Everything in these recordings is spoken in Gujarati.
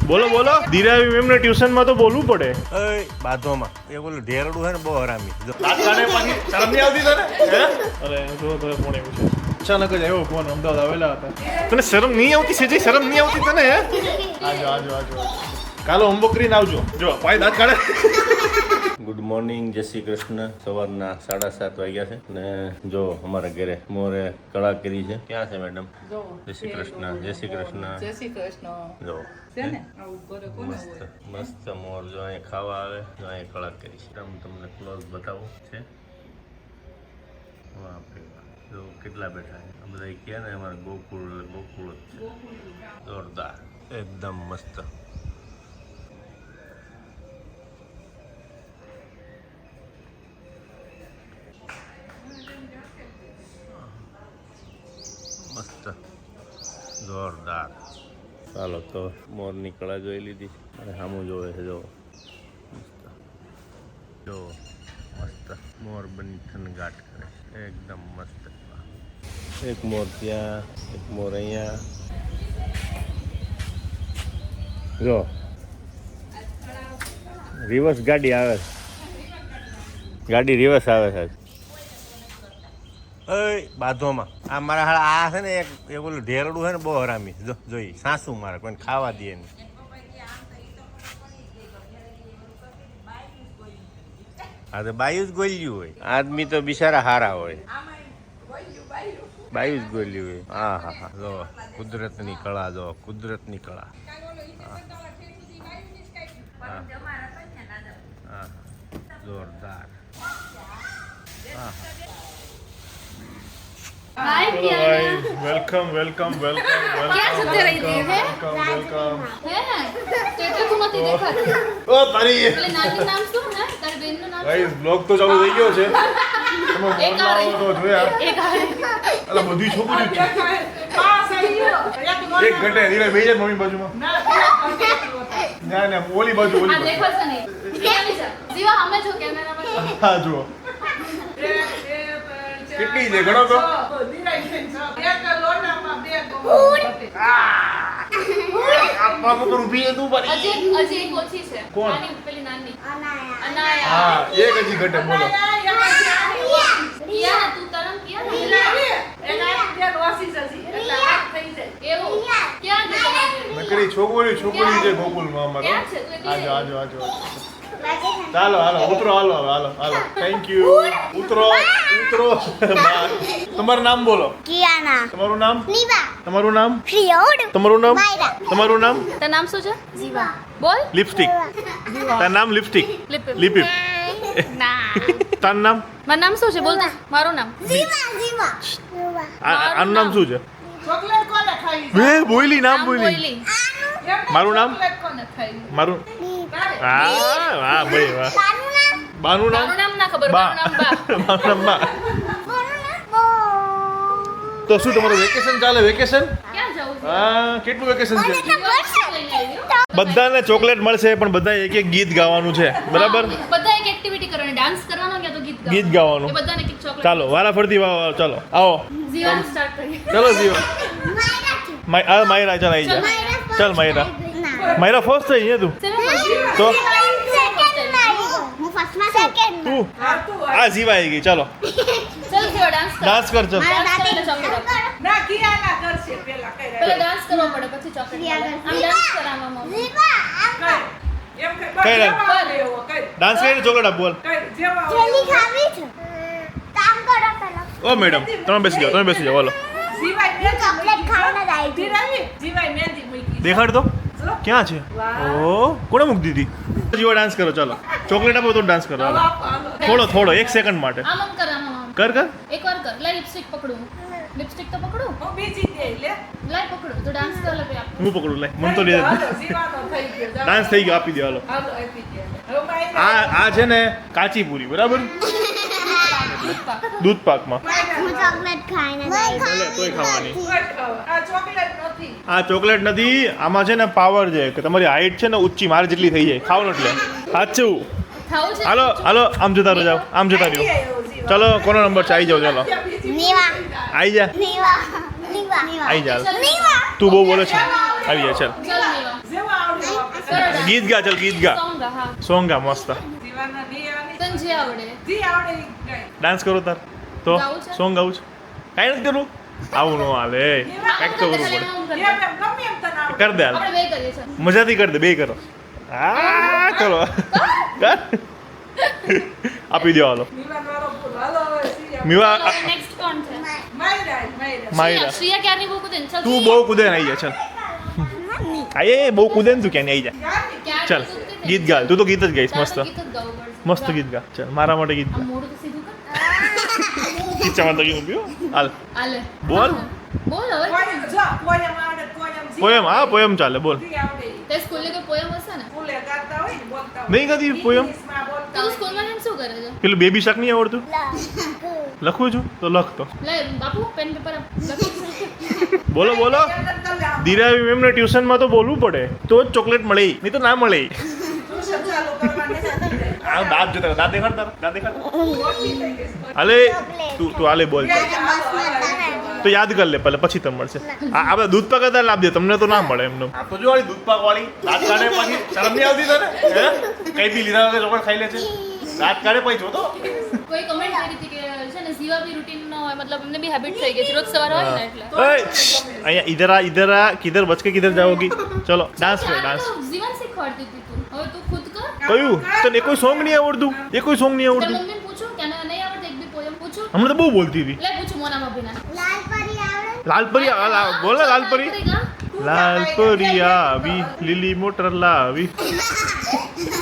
બોલો બોલો ધીરાવી મેમને ટ્યુશનમાં તો બોલવું પડે. બાધોમાં એ બોલું ઢેરડું છે ને બહુ હરામી. શરમ નહીં આવતી તને? અરે જો તો ફોન આવ્યો છે. અચાનક જ આવ્યો ફોન. અમદાવાદ આવેલા હતા. તને શરમ નહીં આવતી છે? શરમ નહીં આવતી તને? આજો કાલો હોમવર્ક કરીને આવજો. જો પાય દાંત કાઢે. ગુડ મોર્નિંગ, જય શ્રી કૃષ્ણ. સવારના 7:30 વાગ્યા છે ને જો અમારા ઘરે મોરે કળા કરી છે. ક્યાં છે મેડમ? જય શ્રી કૃષ્ણ. જય શ્રી કૃષ્ણ. જય શ્રી કૃષ્ણ. જો છે ને આવું કરે કોને મસ્ત મસ્ત મોર જો અહીંયા ખાવા આવે. જો અહીંયા કળા કરી છે. તમને ક્લોઝ બતાવું છે. વાહ જો કેટલા બેઠા છે. આ બધા કહે ને અમારા ગોકુળ જ છે. જોરદાર એકદમ મસ્ત. મસ્ત જોરદાર. ચાલો તો મોરની કળા જોઈ લીધી અને સામું જોવે છે. જો મસ્ત જો મસ્ત મોર બની થનગાટ કરે એકદમ મસ્ત. એક મોર ત્યાં, એક મોર અહીંયા. જો રિવર્સ ગાડી આવે છે. ગાડી રિવર્સ આવે છે. બાધોમાં આ મારા હાલ આ છે ને એક બોલું ઢેરડું છે ને બહુ હરામી. જો જોઈ સાસુ મારે કોઈને ખાવા દે નહીં. હા તો બાયું જ ગોલ્યું હોય. આદમી તો બિચારા હારા હોય. બાયું જ ગોલ્યું હોય. હા જો કુદરતની કળા. જો કુદરતની કળા. હા જોરદાર. હા હાય પિયાના વેલકમ વેલકમ વેલકમ ક્યાં જતી રહી હતી હે વેલકમ. હે તે તો નથી દેખાતી. ઓ તારી એટલે નાની નામ શું હે તારી બેનનું નામ ગાઈસ બ્લોગ તો ચાલુ થઈ ગયો છે. તમે એક મોરલાઓ તો જોયા. એક આવે અલા બધી છોકરી છે. એક ઘંટે ધીરે બેહી જાય મમ્મી બાજુમાં. ના ઓલી બાજુ આ દેખાશે નહીં કેમ છે જીવા અમે જો કેમેરામાં હા જુઓ કેટલી છે ગણો તો. હજી એક ઓછી છે. કોણ? નાની પેલી નાની અનાયા. હા એક હજી ઘટે બોલો. કિયા તું તરમ કિયા એવું ક્યાં છે તમારી? નકરી છોકરી છે ગોકુલમાં અમારો. ક્યાં છે તું એકલી આજો ચાલો હાલો ઉતરો. હાલો થેન્ક યુ. ઉતરો. તમારું નામ બોલો. કિયાના. તમારું નામ? નીવા. તમારું નામ? પ્રિયોડ. તમારું નામ? માયરા. તમારું નામ? તારું નામ શું છે? જીવા. બોલ. લિપસ્ટિક. તારું નામ લિપસ્ટિક. લિપિપ. ના તારું નામ? મારું નામ શું છે બોલ તો. મારું નામ જીવા. આનું નામ શું છે? ચોકલેટ કોને ખાઈ? બે બોલી નામ બોલી. મારું નામ? ચોકલેટ કોને ખાઈ? મારું વાહ ભાઈ વાહ. બાનું નામ? મારું નામ ના ખબર બા. મારું નામ બા. મારું નામ બા. તો શું તમારું વેકેશન ચાલે? વેકેશન ક્યાં જવું છે? હા કેટલું વેકેશન છે? લઈને આવ્યો? બધાને ચોકલેટ મળશે પણ બધા એક એક ગીત ગાવાનું છે બરાબર? બધા એક એક્ટિવિટી કરવાની ડાન્સ કરવાનો કે તો ગીત ગીત ગાવાનું. એ બધાને એક ચોકલેટ ચાલો વારાફરતી ચાલો આવો. જીવાનું સ્ટાર્ટ કરીએ. ચલો જીવો. માયરા ચાલ આવી જા. ચાલ માયરા. માયરા ફર્સ્ટ થઈ છે તું તો તું આ જીવા આવી ગઈ. ચાલો ચલ જીવા ડાન્સ કર. ડાન્સ કર ચાલ. ડાન્સ કરીને ચોકલેટ આપો. ના કિયાના કરશે પેલા કઈ પેલા ડાન્સ કરવો પડે પછી ચોકલેટ મળે. આમ ડાન્સ કરાવવા મમ્મી. એમ કઈ કઈ જેવા ડાન્સ? લેવો કઈ ડાન્સ કરીને ચોકલેટ આપ બોલ. કઈ જેવા ઓ મેડમ તમે બેસી જાઓ બોલો. જીવાય ચોકલેટ ખાઈને જ આવી. ધીરાવી જીવાય મહેંદી મૂકી દેખાડ તો ક્યાં છે? ઓ કોણે મૂકી દીધી? જીવા ડાન્સ કરો ચાલો. ચોકલેટ આપો તો ડાન્સ કરો હાલો. થોડો 1 સેકન્ડ માટે આમ આમ કર આમ આમ. કર એકવાર કર. લે લિપસ્ટિક પકડું. લિપસ્ટિક તો પકડું. હું બીજી દે લે લાય પકડું તો ડાન્સ કર લે આપ. હું પકડું લે મને તો દે. હાલો જીવાનો થઈ ગયો જાઓ. ડાન્સ થઈ ગયો આપી દે હાલો. હાલો આપી દે હવે માય આ છે ને કાચી પૂરી બરાબર દૂધ પાકમાં. હું ચોકલેટ ખાઈને જ આવી. ભલે તોય ખાવાની. આ ચોકલેટ નથી આ ચોકલેટ નથી આમાં છે ને પાવર છે કે તમારી હાઈટ છે ને ઊંચી માર જેટલી થઈ જાય ખાવાનું એટલે સાચું. ખાવું છે? હાલો આમ જતા રહો જાઓ આમ જતા રહ્યો. ચલો કોનો નંબર છે? આવી જાઓ ચાલો નીવા. આવી જા નીવા. આવી જા. નીવા. તું બહુ બોલે છે. આવી જાય ચાલ ચલ જીવા જેવું આવડ્યું આપણે. સરળ ગીત ગા ચાલ ગીત ગા સોંગ ગા હા સોંગ ગા મસ્ત જીવાના નહીં આવડે. તને જે આવડે જી આવડે ઈ ગાય. ડાન્સ કરો તાર તો ગાવું છે? સોંગ ગાવું છે કાંઈ નથી કરવું આવું ન હાલે કાંઈક તો કરવું પડે એમ એમ ગમે એમ તને આવડે. કર દે હાલ આપણે બે કરીએ છે મજાથી કર દે બે કરો હા ચલો કર આપી દો હાલો જીવાનો વારો પૂરો. હાલો હવે સિયા. મીવા નેક્સ્ટ કોણ છે માયરા. માયરા શ્રીયા ક્યારની બહુ કુદે ચાલ તું બહુ કૂદે ને આવી જા ચાલ આયે બહુ કૂદે ને તું ક્યાં આવી જા ક્યારની? ચાલ ગીત ગાલ તું તો ગીત જ ગાઈશ મસ્ત ગીત જ ગાવું પડશે મસ્ત ગીત ગા ચાલ મારા માટે ગીત આ ગા મોઢું તો સીધું કર ખીચામાં તો ગીત પીઓ હાલ આલે બોલ. બોલ હવે પોયમ જો, પોયમ આવડે, પોયમ જી પોયમ હા પોયમ ચાલે બોલ જી આવડે ઈ. તે સ્કૂલે કોઈ પોયમ હશે ને ફૂલે ગાતા હોય ને, બોલતા હોય. નહીં ગાતી પોયમ? ઇંગ્લિશમાં બોલતા તું હોય. સ્કૂલમાં એમ શું કરે છે પેલું બેબી શાક નહીં આવડતું લખું છું તો લખ તો લે બાપુ પેન પેપર આપ લખી બોલો બોલો એમ જ કરી લે. ધીરાવી મેમને ટ્યુશનમાં તો બોલવું પડે તો જ ચોકલેટ મળે નહીં તો ના મળે ટ્યુશન ચાલુ કરવાની છે. આ દાંત જોતા દાંત દેખાડ તારા દાંત દેખાડ મોટી થઈ ગઈ છે. હાલે તું હાલે બોલ ચાલ તો યાદ કર લે પહેલા પછી તમને મળશે આ બધા દૂધ પાક હતા લાભ દે તમને તો ના મળે એમનો આ તો જો વાળી દૂધ પાક વાળી દાંત કાઢે પછી શરમ નહીં આવતી તને હે કઈ બી લીધા વગર લોકો ખાઈ લે છે દાંત કાઢે પછી જો તો કોઈ કમેન્ટ કરી હતી કે છે ને જીવા બી રૂટીન નો હોય મતલબ એમને બી હેબિટ થઈ ગઈ છે રોજ સવારે હોય ને એટલે ઓય અહીંયા ઇધર આ કિધર બચ કે કિધર જાઓગી ચલો ડાન્સ કર ડાન્સ જીવન શીખવાડતી હતી તું હવે તું ખુદ કર કયું તને કોઈ સોંગ નહીં આવડતું એ કોઈ સોંગ નહીં તાર આવડતું મમ્મીને પૂછું કે નહીં આવડતું એક બી પોયમ પૂછું હમણાં તો બહુ બોલતી હતી લે પૂછું મોના ભાભીના લાલ પરી આવડે લાલપરી બોલ ને લાલપરી લાલપરી આવી લીલી મોટર લાવી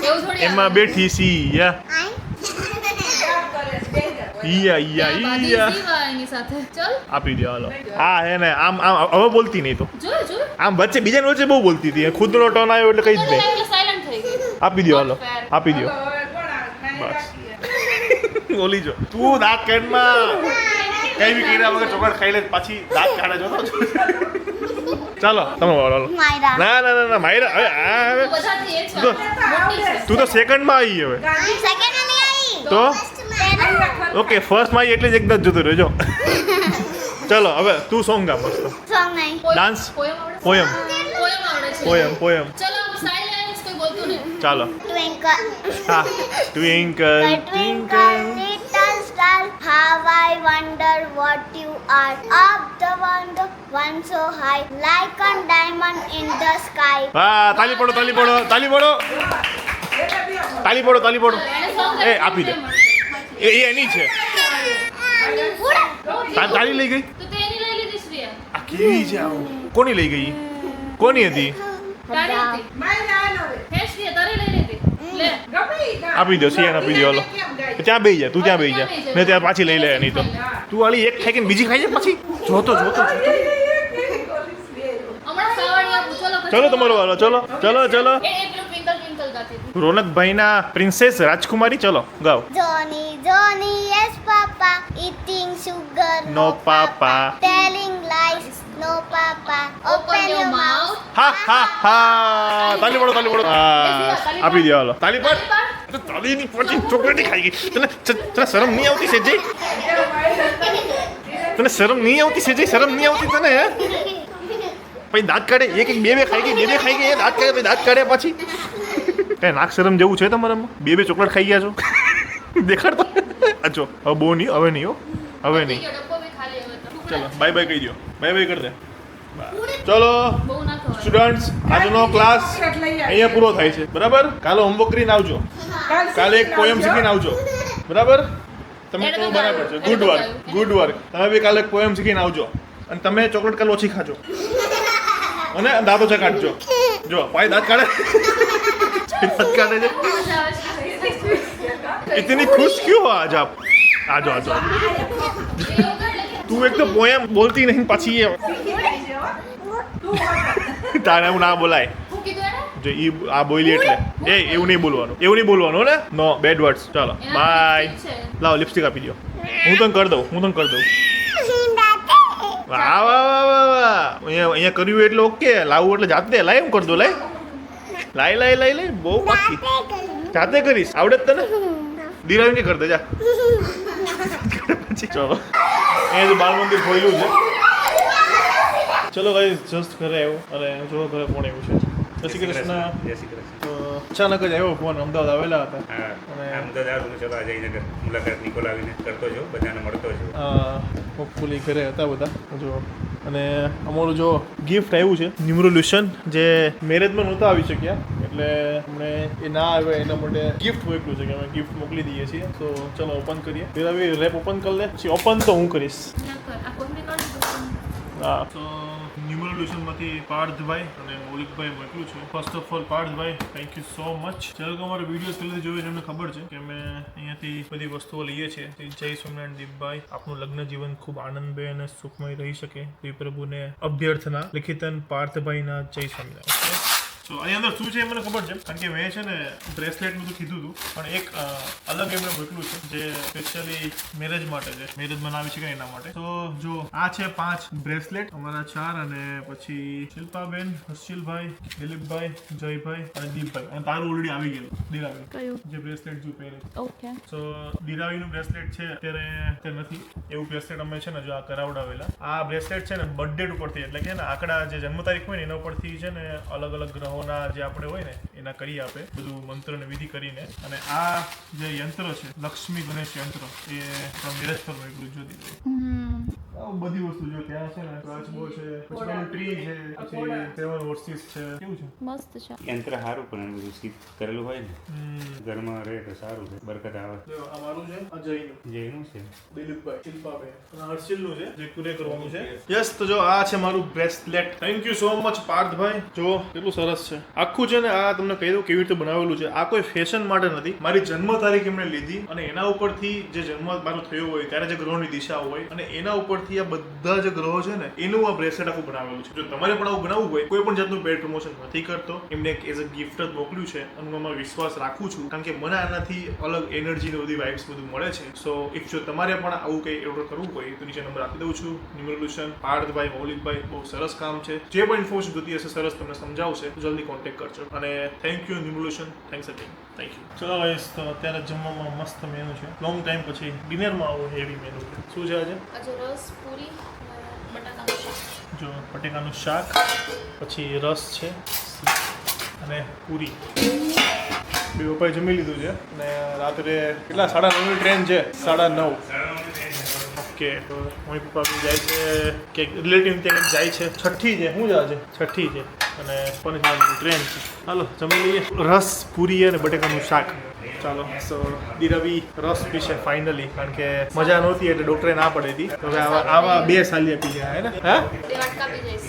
એવું થોડી એમાં બેઠી સી યા આઈ કામ કરે છે, બેહી જાય. ઈયા ઈયા ઈયા જીવા એની સાથે ચલ આપી દો હાલો હા હે ને આમ આમ હવે બોલતી નહીં તો જોયું આમ વચ્ચે બીજાની વચ્ચે બહુ બોલતી હતી ખુદનો ટર્ન આવ્યો એટલે કહી જ દે એટલે સાયલન્ટ થઈ ગઈ આપી દો હાલો આપી દો હવે કોણ આવે? મારી બસ. બાકી. બોલી જો તું દાંત કાઢમાં કઈ બી કર્યા વગર ચોકલેટ ખાઈ લે પછી દાંત કાઢે જો તો ચાલો તમે બોલો હાલો. માયરા ના ના ના ના માયરા હવે આ હવે બધાથી એ છે તો- મોટી છે તું તો સેકન્ડમાં આવી હવે ગાંધી સેકન્ડ નહીં આવી તો આખા ઓકે ફર્સ્ટમાં આવી એટલે જ એકદમ જતો રહેજો ચલો હવે તું સોંગ ગા મસ્ત સોંગ નહીં ડાન્સ પોયમ આવડે પોયમ પોયમ આવડે છે પોયમ પોયમ ચલો સાયલેન્સ કોઈ બોલતું નહીં ચાલો ટ્વિંકલ હા twinkle Twinkle little star, how I wonder what you are. Up the wonder, one so high, like a diamond in the sky. હા તાલી પડો તાલી પડો તાલી પડો તાલી પડો તાલી પડો એને song એ આપી દે એ એની છે તાલી લઈ ગઈ તો તે એની લઈ લીધી શ્રેયા આ કેવી છે આવું કોની લઈ ગઈ કોની હતી તારી હતી માયરા આલો હવે. હે શ્રેયા તારી લઈ લીધી લે ગમે ઈ ગાય. આપી દો સિયાને આપી દો હાલો કેમ ગાય? ત્યાં બેસી જા તું ત્યાં બેસી જા ને ત્યાં પાછી લઈ લે એની તો તું વાળી એક ખાઈ કે બીજી ખાઈ જાય પછી જોતો જોતો હમણાં સાવડિયા પૂછો લો ચલો તમારો વાલો ચલો ચલો ચલો એ પેલું ટ્વિંકલ ટ્વિંકલ ગાતી હતી રોનકભાઈના પ્રિન્સેસ રાજકુમારી ચલો ગાઓ Johnny, Johnny, yes, Papa, eating sugar, No, Papa. telling lies, no, Papa, open your mouth. હા હા હા તાલી પડો તાલી પડો હા, આપી દો હાલો તાલી પડ તો તાલીની પછી ચોકલેટી ખાઈ ગઈ તને શરમ નહીં આવતી છે જય તને શરમ નહીં આવતી છે જય શરમ નહીં આવતી તને હે પછી દાંત કાઢે એક એક બે બે ખાઈ ગઈ બે ખાઈ ગઈ એ દાંત કાઢે પછી દાંત કાઢે પછી કઈ નાક શરમ જેવું છે તમારામાં બે ચોકલેટ ખાઈ ગયા છો દેખાડતો અચો હવે બહુ નહીં હવે નહીં હો હવે નહીં ડબ્બો બી ખાલી હવે તો ચલો બાય બાય કહી દો બાય બાય કરી દે ચલો બહુ ના ખવાય સ્ટુડન્ટ્સ આજનો ક્લાસ અહીંયા પૂરો થાય છે બરાબર કાલે હોમવર્ક કરીને આવજો કાલે એક પોયમ શીખીને આવજો બરાબર તમે તો બરાબર છે ગુડ વર્ક તમે બી કાલે એક પોયમ શીખીને આવજો અને તમે ચોકલેટ કાલે ઓછી ખાજો અને દાંતો ચકાડજો જો ભાઈ દાંત કાઢે દાંત કાઢે છે મજા આવે છે इतनी खुश क्यों हो आज आप आजो आजो તું એક તો પોયમ બોલતી નહીં પછી એ તારે હું ના બોલાય હું કીધું એને જો ઈ આ બોલી એટલે એ એવું નહીં બોલવાનું ને નો બેડ વર્ડ્સ ચાલો બાય લાવો લિપસ્ટિક આપી દો હું તને કરી દઉં વાહ વાહ વાહ વાહ વાહ અહીંયા કર્યું એટલે ઓકે લાવું એટલે જાતે લાય એમ કરી દો લાય બહુ બાકી જાતે કરીશ આવડે જ તને દિરાવી કે કરતે જા પછી ચલો અહીંયા જો બાળ મંદિર ખોલ્યું છે ચલો ગાઈસ જસ્ટ ઘરે આવ્યો અને જો ઘરે ફોન આવ્યું છે. જય શ્રી કૃષ્ણ. જય શ્રી કૃષ્ણ. તો અચાનક જ આવ્યો ફોન. અમદાવાદ આવેલા હતા. હા અને અમદાવાદ આવું ચલો આજે જયનગર મુલાકાત નિકોલ આવીને કરતો જો બધાને મળતો જો. હોપફુલી ઘરે હતા બધા જો. અને અમારું જો ગિફ્ટ આવ્યું છે ન્યુમરોલ્યુશન, જે મેરેજમાં નહોતા આવી શક્યા એટલે અમને એ ના આવે એના માટે ગિફ્ટ મોકલ્યું છે કે અમે ગિફ્ટ મોકલી દઈએ છીએ. તો ચલો ઓપન કરીએ. પેલા રેપ ઓપન કરી લે, પછી ઓપન તો હું કરીશ. ના કર આ કોઈને કાઢી દો. હા તો ન્યુમરોલ્યુશનમાંથી પાર્થભાઈ અને મૌલિકભાઈ મોકલ્યું છે. ફર્સ્ટ ઓફ ઓલ પાર્થભાઈ થેન્ક યુ સો મચ. જ્યારે કે અમારા વિડીયોઝ પહેલાથી જોઈને અમને ખબર છે કે અમે અહીંયાથી બધી વસ્તુઓ લઈએ છીએ. જય સ્વામિનારાયણ દીપભાઈ, આપનું લગ્ન જીવન ખૂબ આનંદમય અને સુખમય રહી શકે તે પ્રભુને અભ્યર્થના. લિખિતન પાર્થભાઈના જય સ્વામિનારાયણ. તો આની અંદર શું છે એ મને ખબર છે, કારણ કે મેં છે ને બ્રેસલેટ બધું કીધું હતું, પણ એક અલગ એમણે મોકલું છે જે સ્પેશિયલી મેરેજ માટે છે, મેરેજમાં ના આવી શકે એના માટે. તો જો આ છે 5 બ્રેસલેટ, અમારા 4, અને પછી શિલ્પાબેન, હર્ષિલભાઈ, દિલીપભાઈ, જયભાઈ અને દીપભાઈ. અને તારું ઓલરેડી આવી ગયેલું દિરાવી, કયું? જે બ્રેસલેટ જો પહેરે. ઓકે. સો દિરાવીનું બ્રેસલેટ છે અત્યારે નથી, એવું બ્રેસલેટ અમે છે ને જો આ કરાવડાવેલા. આ બ્રેસલેટ છે ને બર્થડેટ ઉપરથી, એટલે કે ને આંકડા જે જન્મ તારીખ હોય ને એના ઉપરથી છે ને અલગ અલગ ગ્રહોના જે આપણે હોય ને એના કરી આપે બધું મંત્ર ને વિધિ કરીને. અને આ જે યંત્ર છે લક્ષ્મી ગણેશ યંત્ર, એ મેરેજ પર મોકલું જો દીધું. બધી વસ્તુ જો ત્યાં છે ને કાચબો છે, પછી પેલું ટ્રી છે, પછી 7 હોર્સીસ છે. કેવું છે? મસ્ત છે. યંત્ર સારું પણ એનું બધું સીધ કરેલું હોય ને ઘરમાં રહે તો સારું છે, બરકત આવે. જો આ મારું છે, આ જયનું, જેનું છે દિલીપભાઈ, શિલ્પાબેન અને હર્ષિલનું છે જે કુરે કરવાનું છે. યસ, તો જો આ છે મારું bracelet. Thank you so much પાર્થભાઈ. જો કેટલું સરસ છે આખું છે ને. આ તમને કહી દઉં કેવી રીતે બનાવેલું છે. આ કોઈ ફેશન માટે નથી, મારી જન્મ તારીખ એમણે લીધી અને એના ઉપરથી જે જન્મ મારો થયો હોય ત્યારે જે ગ્રહોની દિશા હોય અને એના ઉપરથી આ બધા જે ગ્રહો છે ને એનું આ બ્રેસલેટ આખું બનાવેલું છે. જો તમારે પણ આવું બનાવવું હોય, કોઈ પણ જાતનું પેડ પ્રમોશન નથી કરતો, એમને એક એઝ અ ગિફ્ટ જ મોકલ્યું છે અને હું એમાં વિશ્વાસ રાખું છું, કારણ કે મને આનાથી અલગ એનર્જી ને બધી વાઇબ્સ બધું મળે છે. સો ઇફ જો તમારે પણ આવું કંઈ ઓર્ડર કરવું હોય તો નીચે નંબર આપી દઉં છું. ન્યુમરોલ્યુશન, પાર્થભાઈ, મૌલિકભાઈ, બહુ સરસ કામ છે. જે પણ ઇન્ફોર્મેશન જોતી હશે સરસ તમને સમજાવશે, તો જલ્દી કોન્ટેક્ટ કરજો. અને થેન્ક યુ ન્યુમરોલ્યુશન, થેન્ક્સ અગેન, થેન્ક યુ. ચલો ગાઈસ, તો અત્યારે જમવામાં મસ્ત મેનુ છે. લોંગ ટાઈમ પછી ડિનરમાં આવું હેવી મેનુ છે. શું છે આજે? આજે રસ પૂરી અને બટાકાનું શાક. જો બટેકાનું શાક, પછી રસ છે અને પૂરી. બે બપોરે જમી લીધું છે અને રાત્રે કેટલા 9:30 ટ્રેન છે, 9:30. ઓકે, તો મમ્મી પપ્પા બી જાય છે કે રિલેટિવ ત્યાં જાય છે. છઠ્ઠી છે, શું છે આજે? છઠ્ઠી છે અને પણ ટ્રેન છે. હાલો જમી લઈએ. રસ, પૂરી અને બટેકાનું શાક. ચાલો. સો દિરવી રસ પીશે ફાઇનલી, કારણ કે મજા નહોતી એટલે ડૉક્ટરે ના પાડી હતી. હવે આવા 2 સાલિયા પી ગયા હે ને. હા, 2 વાટકા પી જઈશ.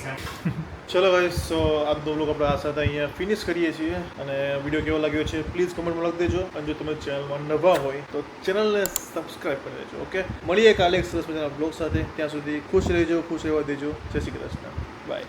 ચલો ગાઈસ, સો આ દો લોકો આપણે આ સાથે અહીંયા ફિનિશ કરીએ છીએ. અને વિડીયો કેવો લાગ્યો છે પ્લીઝ કમેન્ટમાં લખી દેજો. અને જો તમે ચેનલમાં નવા હોય તો ચેનલને સબસ્ક્રાઈબ કરી દેજો. ઓકે, મળીએ કાલે એક સરસ મજાના બ્લોગ સાથે. ત્યાં સુધી ખુશ રહેજો, ખુશ રહેવા દેજો. જય શ્રી કૃષ્ણ, બાય.